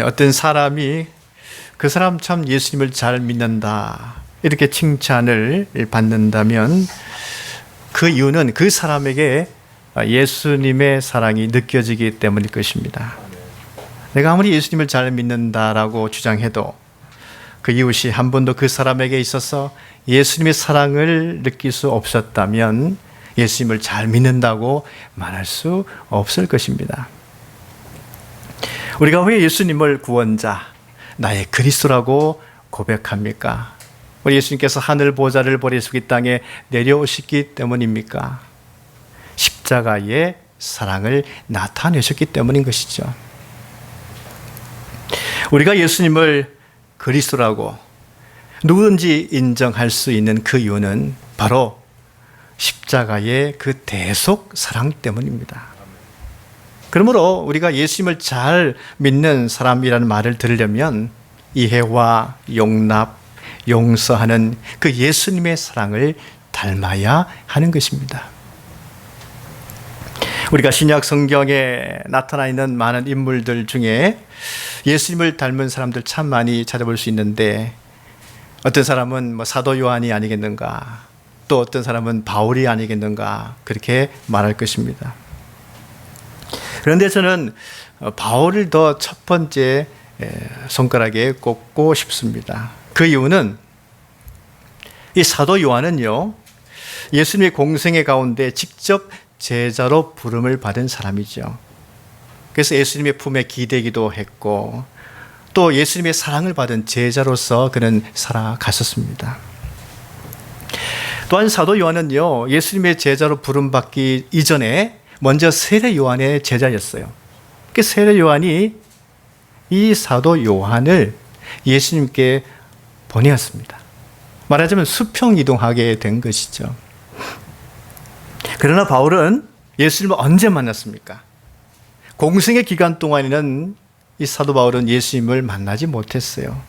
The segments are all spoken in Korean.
어떤 사람이 그 사람 참 예수님을 잘 믿는다 이렇게 칭찬을 받는다면 그 이유는 그 사람에게 예수님의 사랑이 느껴지기 때문일 것입니다. 내가 아무리 예수님을 잘 믿는다라고 주장해도 그 이웃이 한 번도 그 사람에게 있어서 예수님의 사랑을 느낄 수 없었다면 예수님을 잘 믿는다고 말할 수 없을 것입니다. 우리가 왜 예수님을 구원자, 나의 그리스도라고 고백합니까? 우리 예수님께서 하늘 보좌를 버리시고 이 땅에 내려오셨기 때문입니까? 십자가의 사랑을 나타내셨기 때문인 것이죠. 우리가 예수님을 그리스도라고 누구든지 인정할 수 있는 그 이유는 바로 십자가의 그 대속 사랑 때문입니다. 그러므로 우리가 예수님을 잘 믿는 사람이라는 말을 들으려면 이해와 용납, 용서하는 그 예수님의 사랑을 닮아야 하는 것입니다. 우리가 신약 성경에 나타나 있는 많은 인물들 중에 예수님을 닮은 사람들 참 많이 찾아볼 수 있는데 어떤 사람은 사도 요한이 아니겠는가, 또 어떤 사람은 바울이 아니겠는가 그렇게 말할 것입니다. 그런데 저는 바울을 더 첫 번째 손가락에 꼽고 싶습니다. 그 이유는 이 사도 요한은요, 예수님의 공생애 가운데 직접 제자로 부름을 받은 사람이죠. 그래서 예수님의 품에 기대기도 했고 또 예수님의 사랑을 받은 제자로서 그는 살아갔었습니다. 또한 사도 요한은요, 예수님의 제자로 부름받기 이전에 먼저 세례 요한의 제자였어요. 그 세례 요한이 이 사도 요한을 예수님께 보내었습니다. 말하자면 수평 이동하게 된 것이죠. 그러나 바울은 예수님을 언제 만났습니까? 공생의 기간 동안에는 이 사도 바울은 예수님을 만나지 못했어요.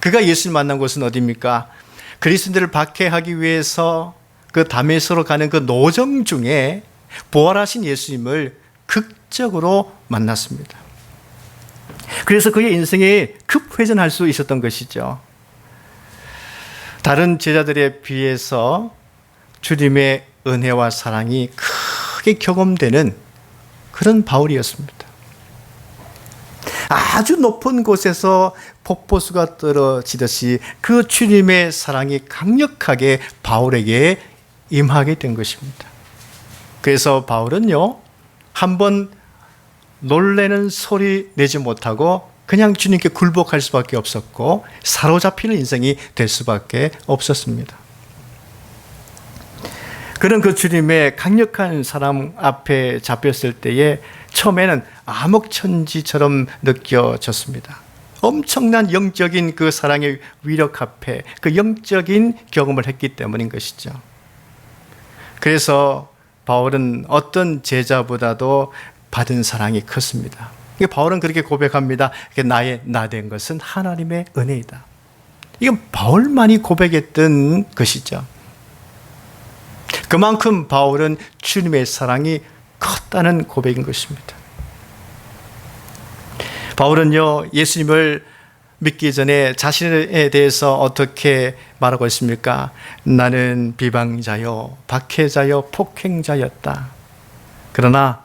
그가 예수님을 만난 곳은 어디입니까? 그리스도인들을 박해하기 위해서 그 다메섹으로 가는 그 노정 중에 부활하신 예수님을 극적으로 만났습니다. 그래서 그의 인생이 급회전할 수 있었던 것이죠. 다른 제자들에 비해서 주님의 은혜와 사랑이 크게 경험되는 그런 바울이었습니다. 아주 높은 곳에서 폭포수가 떨어지듯이 그 주님의 사랑이 강력하게 바울에게 임하게 된 것입니다. 그래서 바울은요, 한번 놀래는 소리 내지 못하고 그냥 주님께 굴복할 수밖에 없었고 사로잡히는 인생이 될 수밖에 없었습니다. 그는 그 주님의 강력한 사랑 앞에 잡혔을 때에 처음에는 암흑천지처럼 느껴졌습니다. 엄청난 영적인 그 사랑의 위력 앞에 그 영적인 경험을 했기 때문인 것이죠. 그래서 바울은 어떤 제자보다도 받은 사랑이 컸습니다. 바울은 그렇게 고백합니다. 나의 나된 것은 하나님의 은혜이다. 이건 바울만이 고백했던 것이죠. 그만큼 바울은 주님의 사랑이 컸다는 고백인 것입니다. 바울은요, 예수님을 믿기 전에 자신에 대해서 어떻게 말하고 있습니까? 나는 비방자요, 박해자요, 폭행자였다. 그러나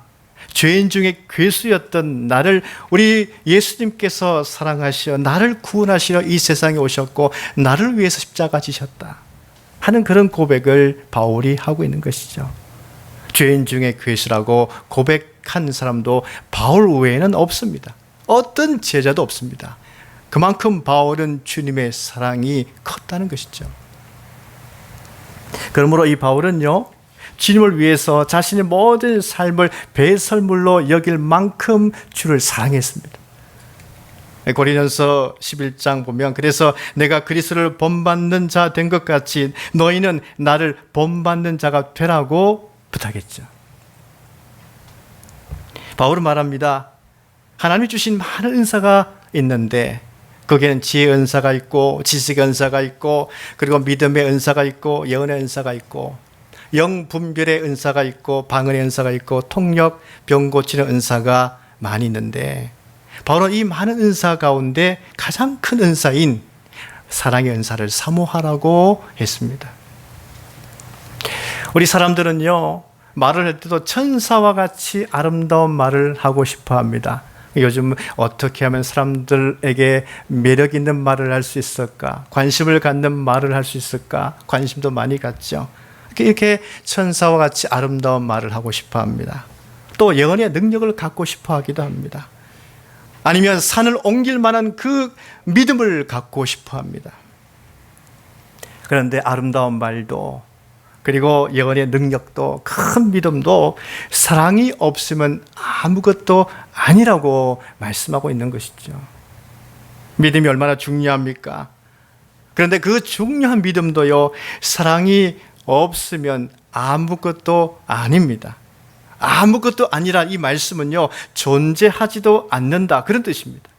죄인 중에 괴수였던 나를 우리 예수님께서 사랑하시어 나를 구원하시러 이 세상에 오셨고 나를 위해서 십자가 지셨다 하는 그런 고백을 바울이 하고 있는 것이죠. 죄인 중에 괴수라고 고백한 사람도 바울 외에는 없습니다. 어떤 제자도 없습니다. 그만큼 바울은 주님의 사랑이 컸다는 것이죠. 그러므로 이 바울은요, 주님을 위해서 자신의 모든 삶을 배설물로 여길 만큼 주를 사랑했습니다. 고린도서 11장 보면 그래서 내가 그리스도를 본받는 자 된 것 같이 너희는 나를 본받는 자가 되라고 부탁했죠. 바울은 말합니다. 하나님이 주신 많은 은사가 있는데 거기에는 지혜의 은사가 있고 지식의 은사가 있고 그리고 믿음의 은사가 있고 예언의 은사가 있고 영분별의 은사가 있고 방언의 은사가 있고 통역, 병 고치는 은사가 많이 있는데 바로 이 많은 은사 가운데 가장 큰 은사인 사랑의 은사를 사모하라고 했습니다. 우리 사람들은요, 말을 할 때도 천사와 같이 아름다운 말을 하고 싶어 합니다. 요즘 어떻게 하면 사람들에게 매력 있는 말을 할 수 있을까? 관심을 갖는 말을 할 수 있을까? 관심도 많이 갖죠. 이렇게 천사와 같이 아름다운 말을 하고 싶어 합니다. 또 예언의 능력을 갖고 싶어 하기도 합니다. 아니면 산을 옮길 만한 그 믿음을 갖고 싶어 합니다. 그런데 아름다운 말도, 그리고 예언의 능력도, 큰 믿음도 사랑이 없으면 아무것도 아니라고 말씀하고 있는 것이죠. 믿음이 얼마나 중요합니까? 그런데 그 중요한 믿음도요, 사랑이 없으면 아무것도 아닙니다. 아무것도 아니라 이 말씀은요, 존재하지도 않는다, 그런 뜻입니다.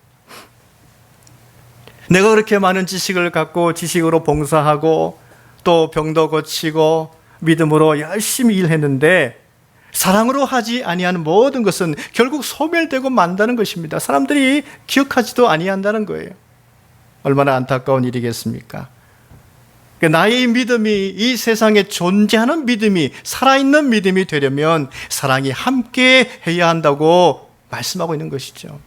내가 그렇게 많은 지식을 갖고 지식으로 봉사하고 또 병도 고치고 믿음으로 열심히 일했는데 사랑으로 하지 아니하는 모든 것은 결국 소멸되고 만다는 것입니다. 사람들이 기억하지도 아니한다는 거예요. 얼마나 안타까운 일이겠습니까? 나의 믿음이, 이 세상에 존재하는 믿음이, 살아있는 믿음이 되려면 사랑이 함께 해야 한다고 말씀하고 있는 것이죠.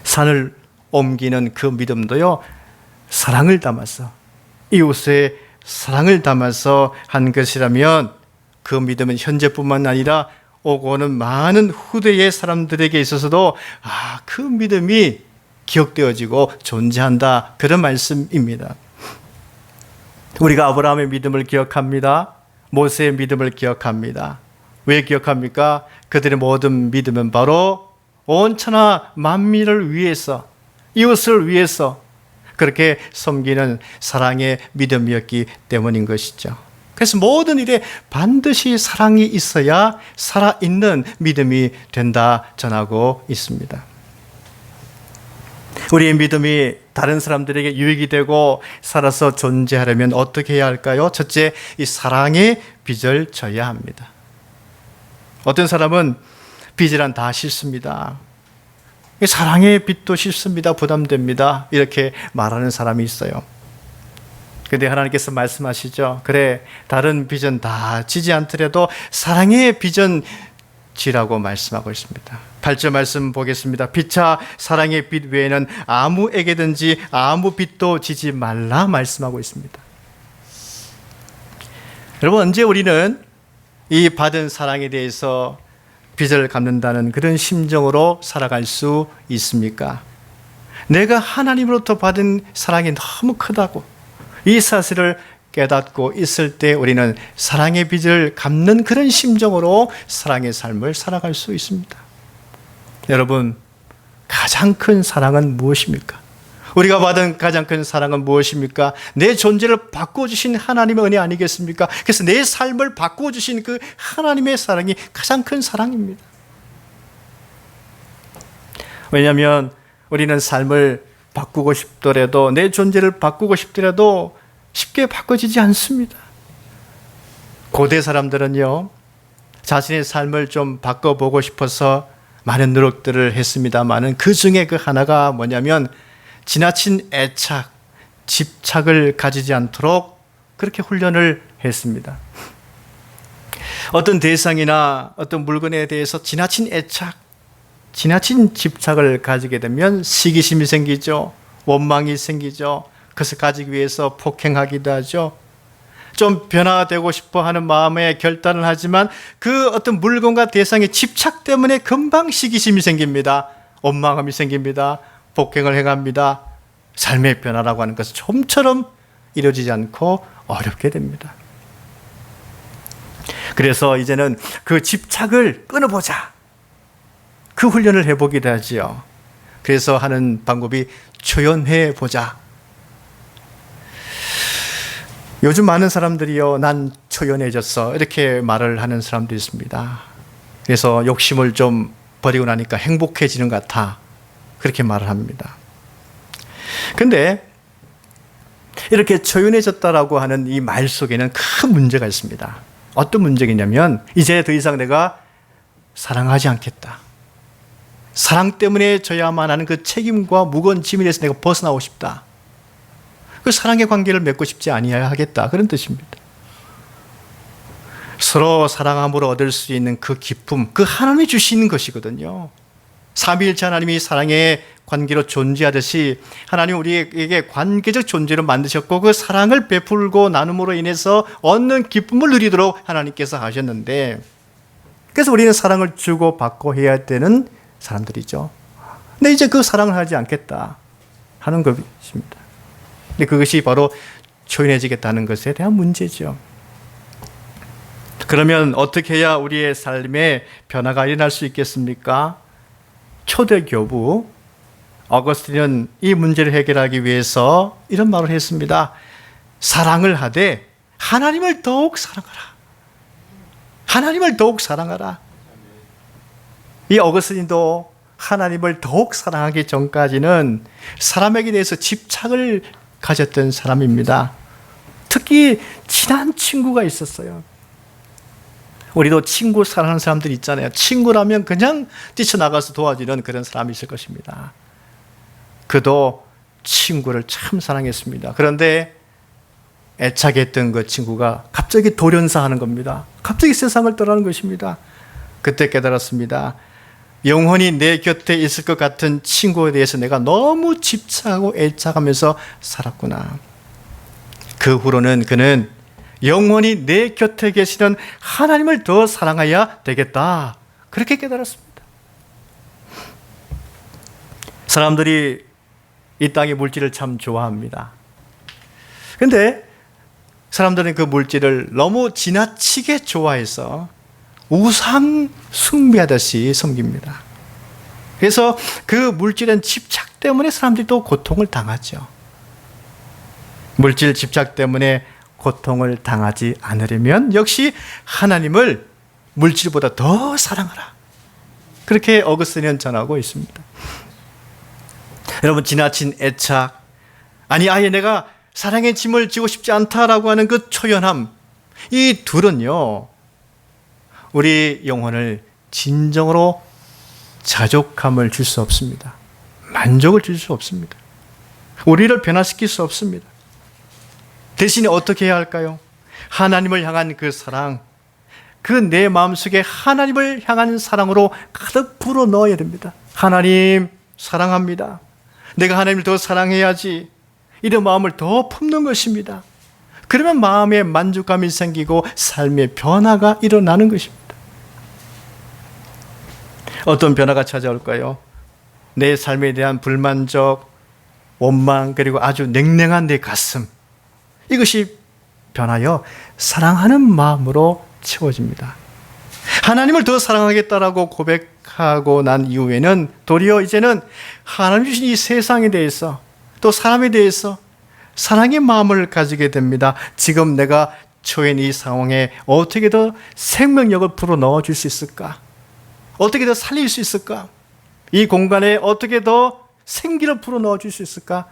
산을 옮기는 그 믿음도요, 사랑을 담아서, 이웃의 사랑을 담아서 한 것이라면 그 믿음은 현재뿐만 아니라 오고 오는 많은 후대의 사람들에게 있어서도 그 믿음이 기억되어지고 존재한다, 그런 말씀입니다. 우리가 아브라함의 믿음을 기억합니다. 모세의 믿음을 기억합니다. 왜 기억합니까? 그들의 모든 믿음은 바로 온 천하 만민을 위해서, 이웃을 위해서 그렇게 섬기는 사랑의 믿음이었기 때문인 것이죠. 그래서 모든 일에 반드시 사랑이 있어야 살아있는 믿음이 된다 전하고 있습니다. 우리의 믿음이 다른 사람들에게 유익이 되고 살아서 존재하려면 어떻게 해야 할까요? 첫째, 이 사랑의 빚을 져야 합니다. 어떤 사람은 빚이란 다 싫습니다. 사랑의 빚도 싫습니다. 부담됩니다. 이렇게 말하는 사람이 있어요. 그런데 하나님께서 말씀하시죠. 그래, 다른 빚은 다 지지 않더라도 사랑의 빚은 지라고 말씀하고 있습니다. 8절 말씀 보겠습니다. 피차 사랑의 빚 외에는 아무에게든지 아무 빚도 지지 말라 말씀하고 있습니다. 여러분, 언제 우리는 이 받은 사랑에 대해서 빚을 갚는다는 그런 심정으로 살아갈 수 있습니까? 내가 하나님으로부터 받은 사랑이 너무 크다고 이 사실을 깨닫고 있을 때 우리는 사랑의 빚을 갚는 그런 심정으로 사랑의 삶을 살아갈 수 있습니다. 여러분, 가장 큰 사랑은 무엇입니까? 우리가 받은 가장 큰 사랑은 무엇입니까? 내 존재를 바꿔주신 하나님의 은혜 아니겠습니까? 그래서 내 삶을 바꿔주신 그 하나님의 사랑이 가장 큰 사랑입니다. 왜냐하면 우리는 삶을 바꾸고 싶더라도, 내 존재를 바꾸고 싶더라도 쉽게 바꿔지지 않습니다. 고대 사람들은요, 자신의 삶을 좀 바꿔보고 싶어서 많은 노력들을 했습니다만은 그 중에 그 하나가 뭐냐면 지나친 애착, 집착을 가지지 않도록 그렇게 훈련을 했습니다. 어떤 대상이나 어떤 물건에 대해서 지나친 애착, 지나친 집착을 가지게 되면 시기심이 생기죠. 원망이 생기죠. 그것을 가지기 위해서 폭행하기도 하죠. 좀 변화되고 싶어 하는 마음에 결단을 하지만 그 어떤 물건과 대상의 집착 때문에 금방 시기심이 생깁니다. 원망함이 생깁니다. 폭행을 행합니다. 삶의 변화라고 하는 것은 좀처럼 이루어지지 않고 어렵게 됩니다. 그래서 이제는 그 집착을 끊어보자, 그 훈련을 해보기도 하지요. 그래서 하는 방법이 초연해보자. 요즘 많은 사람들이요, 난 초연해졌어, 이렇게 말을 하는 사람도 있습니다. 그래서 욕심을 좀 버리고 나니까 행복해지는 것 같아, 그렇게 말을 합니다. 근데 이렇게 초연해졌다라고 하는 이 말 속에는 큰 문제가 있습니다. 어떤 문제겠냐면 이제 더 이상 내가 사랑하지 않겠다, 사랑 때문에 져야만 하는 그 책임과 무거운 짐에 대해서 내가 벗어나고 싶다. 그 사랑의 관계를 맺고 싶지 아니하겠다. 그런 뜻입니다. 서로 사랑함으로 얻을 수 있는 그 기쁨, 그 하나님이 주시는 것이거든요. 삼위일체 하나님이 사랑의 관계로 존재하듯이 하나님 우리에게 관계적 존재로 만드셨고 그 사랑을 베풀고 나눔으로 인해서 얻는 기쁨을 누리도록 하나님께서 하셨는데, 그래서 우리는 사랑을 주고 받고 해야 되는 사람들이죠. 근데 이제 그 사랑을 하지 않겠다 하는 것입니다. 근데 그것이 바로 초인해지겠다는 것에 대한 문제죠. 그러면 어떻게 해야 우리의 삶에 변화가 일어날 수 있겠습니까? 초대 교부 어거스틴은 이 문제를 해결하기 위해서 이런 말을 했습니다. 사랑을 하되 하나님을 더욱 사랑하라. 하나님을 더욱 사랑하라. 이 어거스틴도 하나님을 더욱 사랑하기 전까지는 사람에게 대해서 집착을 가졌던 사람입니다. 특히 친한 친구가 있었어요. 우리도 친구 사랑하는 사람들 있잖아요. 친구라면 그냥 뛰쳐나가서 도와주는 그런 사람이 있을 것입니다. 그도 친구를 참 사랑했습니다. 그런데 애착했던 그 친구가 갑자기 돌연사하는 겁니다. 갑자기 세상을 떠나는 것입니다. 그때 깨달았습니다. 영원히 내 곁에 있을 것 같은 친구에 대해서 내가 너무 집착하고 애착하면서 살았구나. 그 후로는 그는 영원히 내 곁에 계시는 하나님을 더 사랑해야 되겠다. 그렇게 깨달았습니다. 사람들이 이 땅의 물질을 참 좋아합니다. 그런데 사람들은 그 물질을 너무 지나치게 좋아해서 우상 숭배하듯이 섬깁니다. 그래서 그 물질은 집착 때문에 사람들이 또 고통을 당하죠. 물질 집착 때문에 고통을 당하지 않으려면 역시 하나님을 물질보다 더 사랑하라. 그렇게 어거스틴은 전하고 있습니다. 여러분, 지나친 애착, 아니 아예 내가 사랑의 짐을 지고 싶지 않다라고 하는 그 초연함, 이 둘은요 우리 영혼을 진정으로 자족함을 줄 수 없습니다. 만족을 줄 수 없습니다. 우리를 변화시킬 수 없습니다. 대신에 어떻게 해야 할까요? 하나님을 향한 그 사랑, 그 내 마음속에 하나님을 향한 사랑으로 가득 불어 넣어야 됩니다. 하나님 사랑합니다. 내가 하나님을 더 사랑해야지. 이런 마음을 더 품는 것입니다. 그러면 마음에 만족감이 생기고 삶의 변화가 일어나는 것입니다. 어떤 변화가 찾아올까요? 내 삶에 대한 불만족, 원망, 그리고 아주 냉랭한 내 가슴, 이것이 변하여 사랑하는 마음으로 채워집니다. 하나님을 더 사랑하겠다라고 고백하고 난 이후에는 도리어 이제는 하나님 주신 이 세상에 대해서 또 사람에 대해서 사랑의 마음을 가지게 됩니다. 지금 내가 처한 이 상황에 어떻게 더 생명력을 불어 넣어줄 수 있을까? 어떻게 더 살릴 수 있을까? 이 공간에 어떻게 더 생기를 불어 넣어줄 수 있을까?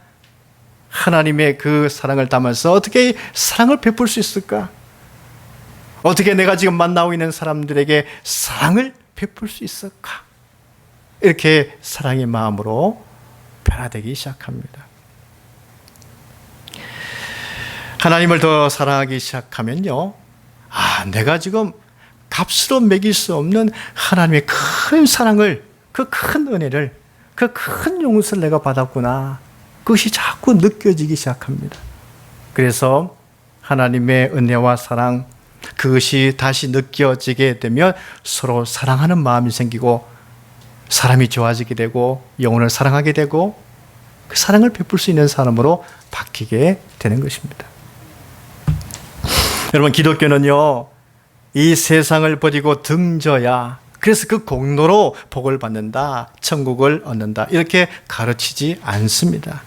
하나님의 그 사랑을 담아서 어떻게 사랑을 베풀 수 있을까? 어떻게 내가 지금 만나고 있는 사람들에게 사랑을 베풀 수 있을까? 이렇게 사랑의 마음으로 변화되기 시작합니다. 하나님을 더 사랑하기 시작하면요, 내가 지금 값으로 매길 수 없는 하나님의 큰 사랑을, 그 큰 은혜를, 그 큰 용서를 내가 받았구나. 그것이 자꾸 느껴지기 시작합니다. 그래서 하나님의 은혜와 사랑, 그것이 다시 느껴지게 되면 서로 사랑하는 마음이 생기고 사람이 좋아지게 되고 영혼을 사랑하게 되고 그 사랑을 베풀 수 있는 사람으로 바뀌게 되는 것입니다. 여러분, 기독교는요, 이 세상을 버리고 등져야, 그래서 그 공로로 복을 받는다, 천국을 얻는다, 이렇게 가르치지 않습니다.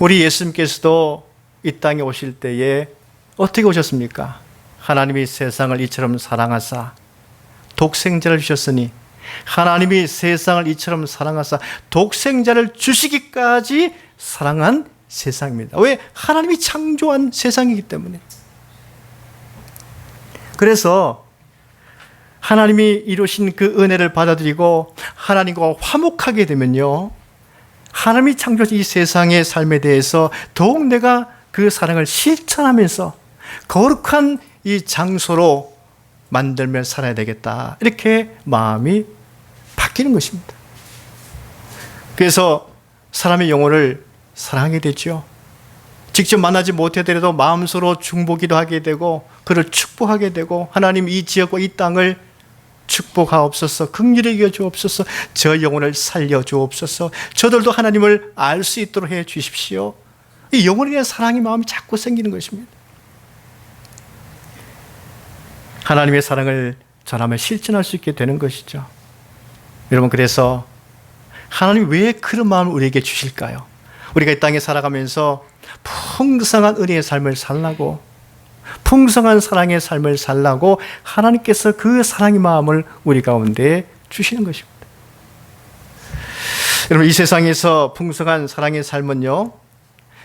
우리 예수님께서도 이 땅에 오실 때에 어떻게 오셨습니까? 하나님이 세상을 이처럼 사랑하사 독생자를 주셨으니, 하나님이 세상을 이처럼 사랑하사 독생자를 주시기까지 사랑한 세상입니다. 왜? 하나님이 창조한 세상이기 때문에. 그래서 하나님이 이루신 그 은혜를 받아들이고 하나님과 화목하게 되면요, 하나님이 창조하신 이 세상의 삶에 대해서 더욱 내가 그 사랑을 실천하면서 거룩한 이 장소로 만들며 살아야 되겠다, 이렇게 마음이 바뀌는 것입니다. 그래서 사람의 영혼을 사랑하게 되죠. 직접 만나지 못하더라도 마음으로 중보기도 하게 되고 그를 축복하게 되고, 하나님 이 지역과 이 땅을 축복하옵소서, 긍휼히 여겨 주옵소서, 저 영혼을 살려 주옵소서, 저들도 하나님을 알 수 있도록 해 주십시오. 이 영혼에 대한 사랑의 마음이 자꾸 생기는 것입니다. 하나님의 사랑을 전하며 실천할 수 있게 되는 것이죠. 여러분, 그래서 하나님이 왜 그런 마음을 우리에게 주실까요? 우리가 이 땅에 살아가면서 풍성한 은혜의 삶을 살라고, 풍성한 사랑의 삶을 살라고 하나님께서 그 사랑의 마음을 우리 가운데 주시는 것입니다. 여러분, 이 세상에서 풍성한 사랑의 삶은요,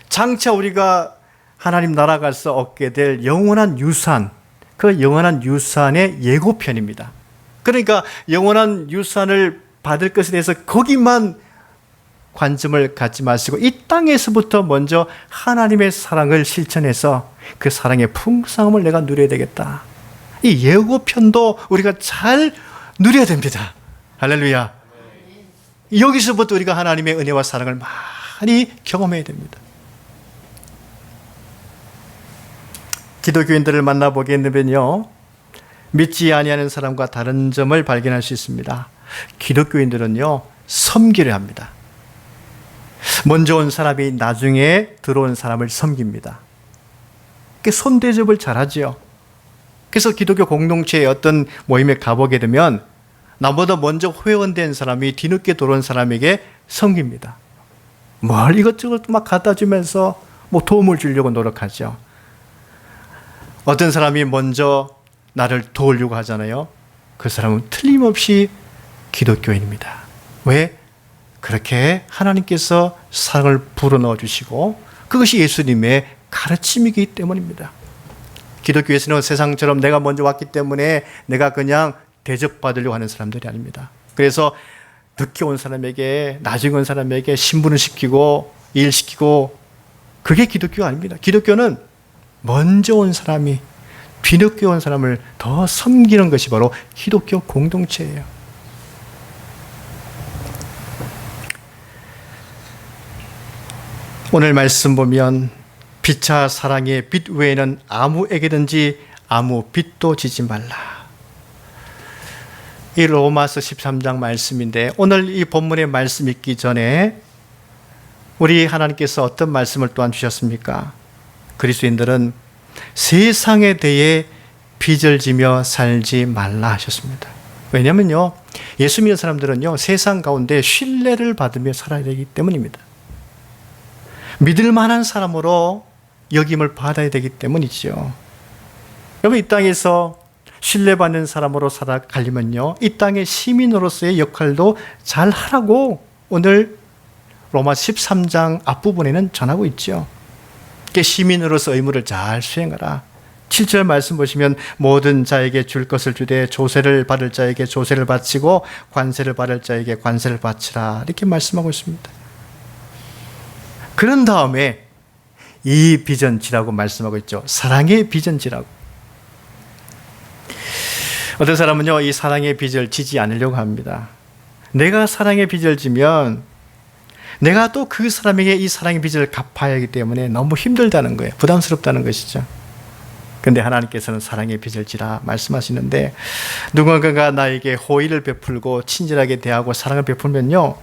장차 우리가 하나님 나라 가서 얻게 될 영원한 유산, 그 영원한 유산의 예고편입니다. 그러니까 영원한 유산을 받을 것에 대해서 거기만 관점을 갖지 마시고 이 땅에서부터 먼저 하나님의 사랑을 실천해서 그 사랑의 풍성함을 내가 누려야 되겠다. 이 예고편도 우리가 잘 누려야 됩니다. 할렐루야. 여기서부터 우리가 하나님의 은혜와 사랑을 많이 경험해야 됩니다. 기독교인들을 만나보게 되면요, 믿지 아니하는 사람과 다른 점을 발견할 수 있습니다. 기독교인들은요, 섬기려 합니다. 먼저 온 사람이 나중에 들어온 사람을 섬깁니다. 손대접을 잘하지요. 그래서 기독교 공동체의 어떤 모임에 가보게 되면 나보다 먼저 회원된 사람이 뒤늦게 들어온 사람에게 섬깁니다. 뭘 이것저것 막 갖다 주면서 뭐 도움을 주려고 노력하죠. 어떤 사람이 먼저 나를 도우려고 하잖아요. 그 사람은 틀림없이 기독교인입니다. 왜? 그렇게 하나님께서 사랑을 불어넣어 주시고 그것이 예수님의 가르침이기 때문입니다. 기독교에서는 세상처럼 내가 먼저 왔기 때문에 내가 그냥 대접받으려고 하는 사람들이 아닙니다. 그래서 늦게 온 사람에게, 나중에 온 사람에게 신분을 시키고 일시키고, 그게 기독교가 아닙니다. 기독교는 먼저 온 사람이 뒤늦게 온 사람을 더 섬기는 것이 바로 기독교 공동체예요. 오늘 말씀 보면 피차 사랑의 빚 외에는 아무에게든지 아무 빚도 지지 말라. 이 로마서 13장 말씀인데, 오늘 이 본문의 말씀 읽기 전에 우리 하나님께서 어떤 말씀을 또한 주셨습니까? 그리스도인들은 세상에 대해 빚을 지며 살지 말라 하셨습니다. 왜냐면요, 예수 믿는 사람들은요, 세상 가운데 신뢰를 받으며 살아야 되기 때문입니다. 믿을 만한 사람으로 여김을 받아야 되기 때문이죠. 여러분, 이 땅에서 신뢰받는 사람으로 살아가려면요, 이 땅의 시민으로서의 역할도 잘 하라고 오늘 로마 13장 앞부분에는 전하고 있죠. 시민으로서 의무를 잘 수행하라. 7절 말씀 보시면 모든 자에게 줄 것을 주되 조세를 받을 자에게 조세를 바치고 관세를 받을 자에게 관세를 바치라, 이렇게 말씀하고 있습니다. 그런 다음에 이 빚은 지라고 말씀하고 있죠. 사랑의 빚은 지라고. 어떤 사람은요, 이 사랑의 빚을 지지 않으려고 합니다. 내가 사랑의 빚을 지면 내가 또 그 사람에게 이 사랑의 빚을 갚아야 하기 때문에 너무 힘들다는 거예요. 부담스럽다는 것이죠. 그런데 하나님께서는 사랑의 빚을 지라 말씀하시는데, 누군가가 나에게 호의를 베풀고 친절하게 대하고 사랑을 베풀면요,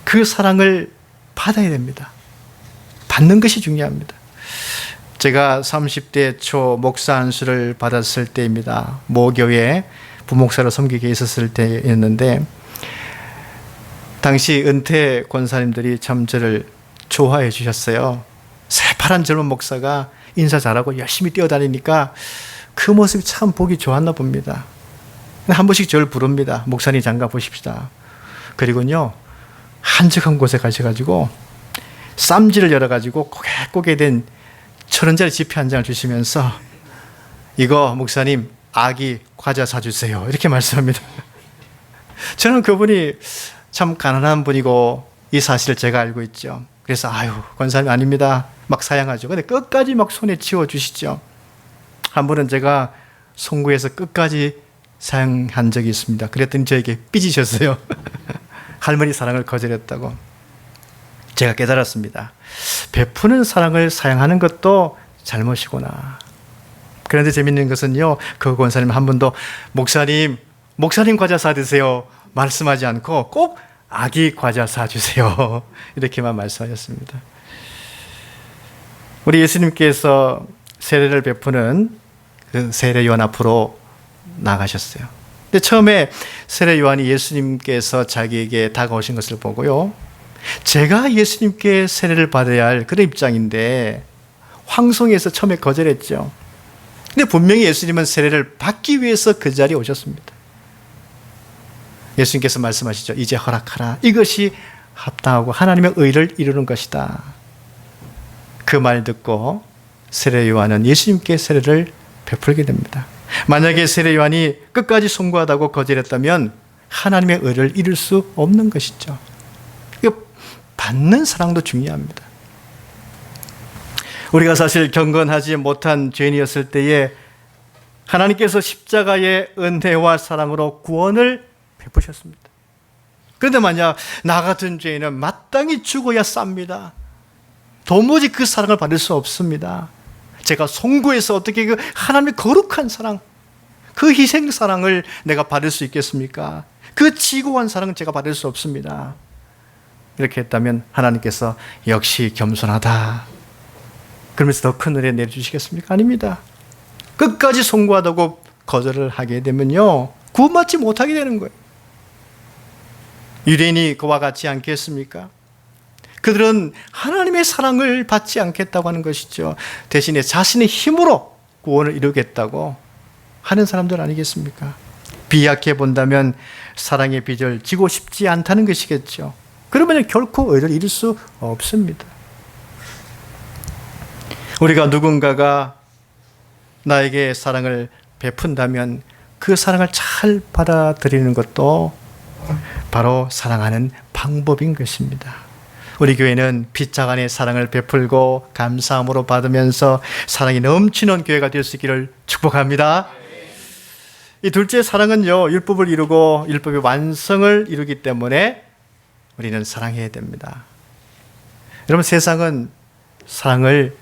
그 사랑을 받아야 됩니다. 받는 것이 중요합니다. 제가 30대 초 목사 안수를 받았을 때입니다. 모교회 부목사로 섬기게 있었을 때였는데, 당시 은퇴 권사님들이 참 저를 좋아해 주셨어요. 새파란 젊은 목사가 인사 잘하고 열심히 뛰어다니니까 그 모습이 참 보기 좋았나 봅니다. 한 번씩 저를 부릅니다. 목사님 장가 보십시다. 그리고요, 한적한 곳에 가셔가지고 쌈지를 열어가지고 고개 된 1,000원짜리 지폐 한 장을 주시면서, 이거 목사님 아기 과자 사주세요. 이렇게 말씀합니다. 저는 그분이 참 가난한 분이고 이 사실을 제가 알고 있죠. 그래서 아유, 권사님 아닙니다. 막 사양하죠. 근데 끝까지 막 손에 쥐어주시죠. 한 번은 제가 송구해서 끝까지 사양한 적이 있습니다. 그랬더니 저에게 삐지셨어요. 할머니 사랑을 거절했다고. 제가 깨달았습니다. 베푸는 사랑을 사양하는 것도 잘못이구나. 그런데 재밌는 것은요, 그 권사님 한 번도 목사님 과자 사드세요 말씀하지 않고 꼭 아기 과자 사주세요 이렇게만 말씀하셨습니다. 우리 예수님께서 세례를 베푸는 그 세례 요한 앞으로 나가셨어요. 근데 처음에 세례 요한이 예수님께서 자기에게 다가오신 것을 보고요, 제가 예수님께 세례를 받아야 할 그런 입장인데 황송해서 처음에 거절했죠. 근데 분명히 예수님은 세례를 받기 위해서 그 자리에 오셨습니다. 예수님께서 말씀하시죠. 이제 허락하라. 이것이 합당하고 하나님의 의를 이루는 것이다. 그 말 듣고 세례 요한은 예수님께 세례를 베풀게 됩니다. 만약에 세례 요한이 끝까지 송구하다고 거절했다면 하나님의 의를 이룰 수 없는 것이죠. 받는 사랑도 중요합니다. 우리가 사실 경건하지 못한 죄인이었을 때에 하나님께서 십자가의 은혜와 사랑으로 구원을 베푸셨습니다. 그런데 만약 나 같은 죄인은 마땅히 죽어야 쌉니다. 도무지 그 사랑을 받을 수 없습니다. 제가 송구해서 어떻게 그 하나님의 거룩한 사랑, 그 희생 사랑을 내가 받을 수 있겠습니까? 그 지고한 사랑은 제가 받을 수 없습니다. 이렇게 했다면 하나님께서 역시 겸손하다 그러면서 더 큰 은혜 내려주시겠습니까? 아닙니다. 끝까지 송구하다고 거절을 하게 되면요, 구원받지 못하게 되는 거예요. 유대인이 그와 같지 않겠습니까? 그들은 하나님의 사랑을 받지 않겠다고 하는 것이죠. 대신에 자신의 힘으로 구원을 이루겠다고 하는 사람들 아니겠습니까? 비약해 본다면 사랑의 빚을 지고 싶지 않다는 것이겠죠. 그러면 결코 의를 이룰 수 없습니다. 우리가 누군가가 나에게 사랑을 베푼다면 그 사랑을 잘 받아들이는 것도 바로 사랑하는 방법인 것입니다. 우리 교회는 빚자간의 사랑을 베풀고 감사함으로 받으면서 사랑이 넘치는 교회가 될 수 있기를 축복합니다. 이 둘째 사랑은요, 율법을 이루고 율법의 완성을 이루기 때문에 우리는 사랑해야 됩니다. 여러분, 세상은 사랑을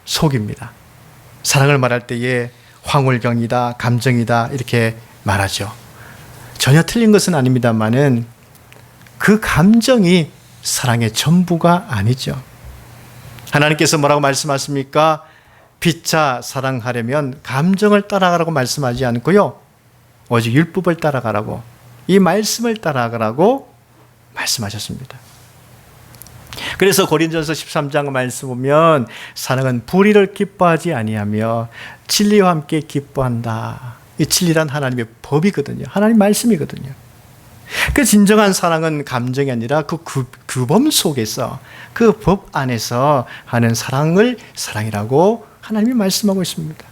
속입니다. 사랑을 말할 때에 황홀경이다, 감정이다 이렇게 말하죠. 전혀 틀린 것은 아닙니다만은 그 감정이 사랑의 전부가 아니죠. 하나님께서 뭐라고 말씀하십니까? 피차 사랑하려면 감정을 따라가라고 말씀하지 않고요, 오직 율법을 따라가라고, 이 말씀을 따라가라고 말씀하셨습니다. 그래서 고린도전서 13장 말씀 보면 사랑은 불의를 기뻐하지 아니하며 진리와 함께 기뻐한다. 이 진리란 하나님의 법이거든요. 하나님 말씀이거든요. 그 진정한 사랑은 감정이 아니라 그 규범 속에서, 그 법 안에서 하는 사랑을 사랑이라고 하나님이 말씀하고 있습니다.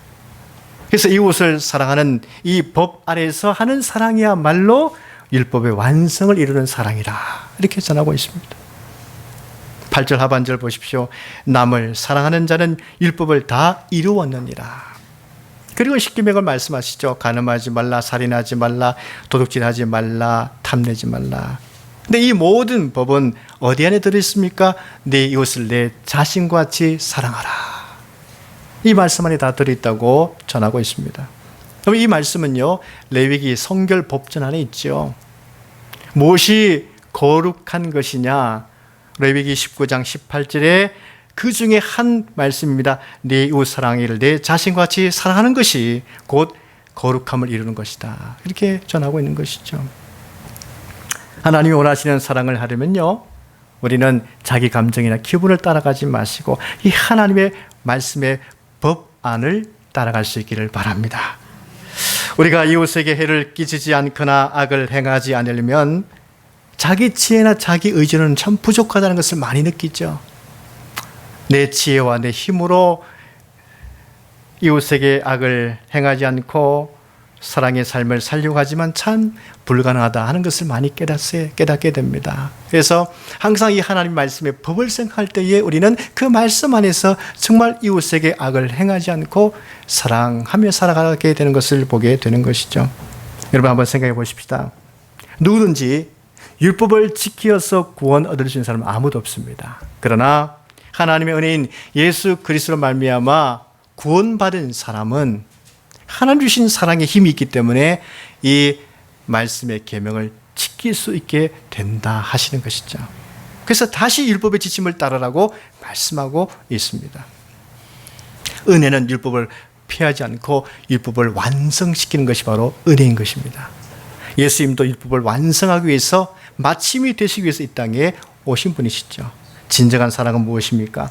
그래서 이웃을 사랑하는 이 법 안에서 하는 사랑이야말로 율법의 완성을 이루는 사랑이라 이렇게 전하고 있습니다. 8절 하반절 보십시오. 남을 사랑하는 자는 율법을 다 이루었느니라. 그리고 십계명을 말씀하시죠. 간음하지 말라, 살인하지 말라, 도둑질하지 말라, 탐내지 말라. 근데 이 모든 법은 어디 안에 들어있습니까? 내 이웃을 내 자신과 같이 사랑하라. 이 말씀 안에 다 들어있다고 전하고 있습니다. 그럼 이 말씀은요, 레위기 성결 법전 안에 있죠. 무엇이 거룩한 것이냐? 레위기 19장 18절에 그 중에 한 말씀입니다. 내 이웃 사랑을 내 자신과 같이 사랑하는 것이 곧 거룩함을 이루는 것이다. 이렇게 전하고 있는 것이죠. 하나님이 원하시는 사랑을 하려면요, 우리는 자기 감정이나 기분을 따라가지 마시고 이 하나님의 말씀의 법안을 따라갈 수 있기를 바랍니다. 우리가 이웃에게 해를 끼치지 않거나 악을 행하지 않으려면 자기 지혜나 자기 의지는 참 부족하다는 것을 많이 느끼죠. 내 지혜와 내 힘으로 이웃에게 악을 행하지 않고 사랑의 삶을 살려고 하지만 참 불가능하다 하는 것을 많이 깨닫게 됩니다. 그래서 항상 이 하나님 말씀의 법을 생각할 때에 우리는 그 말씀 안에서 정말 이웃에게 악을 행하지 않고 사랑하며 살아가게 되는 것을 보게 되는 것이죠. 여러분 한번 생각해 보십시다. 누구든지 율법을 지키어서 구원 얻을 수 있는 사람은 아무도 없습니다. 그러나 하나님의 은혜인 예수 그리스도로 말미암아 구원받은 사람은 하나님 주신 사랑의 힘이 있기 때문에 이 말씀의 계명을 지킬 수 있게 된다 하시는 것이죠. 그래서 다시 율법의 지침을 따르라고 말씀하고 있습니다. 은혜는 율법을 피하지 않고 율법을 완성시키는 것이 바로 은혜인 것입니다. 예수님도 율법을 완성하기 위해서 마침이 되시기 위해서 이 땅에 오신 분이시죠. 진정한 사랑은 무엇입니까?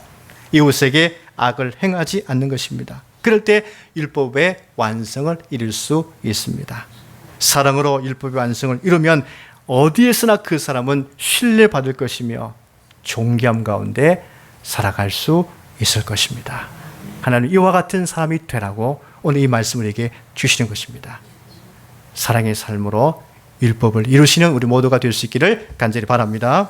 이웃에게 악을 행하지 않는 것입니다. 그럴 때 율법의 완성을 이룰 수 있습니다. 사랑으로 율법의 완성을 이루면 어디에서나 그 사람은 신뢰받을 것이며 존귀함 가운데 살아갈 수 있을 것입니다. 하나님 이와 같은 사람이 되라고 오늘 이 말씀을 우리에게 주시는 것입니다. 사랑의 삶으로 율법을 이루시는 우리 모두가 될 수 있기를 간절히 바랍니다.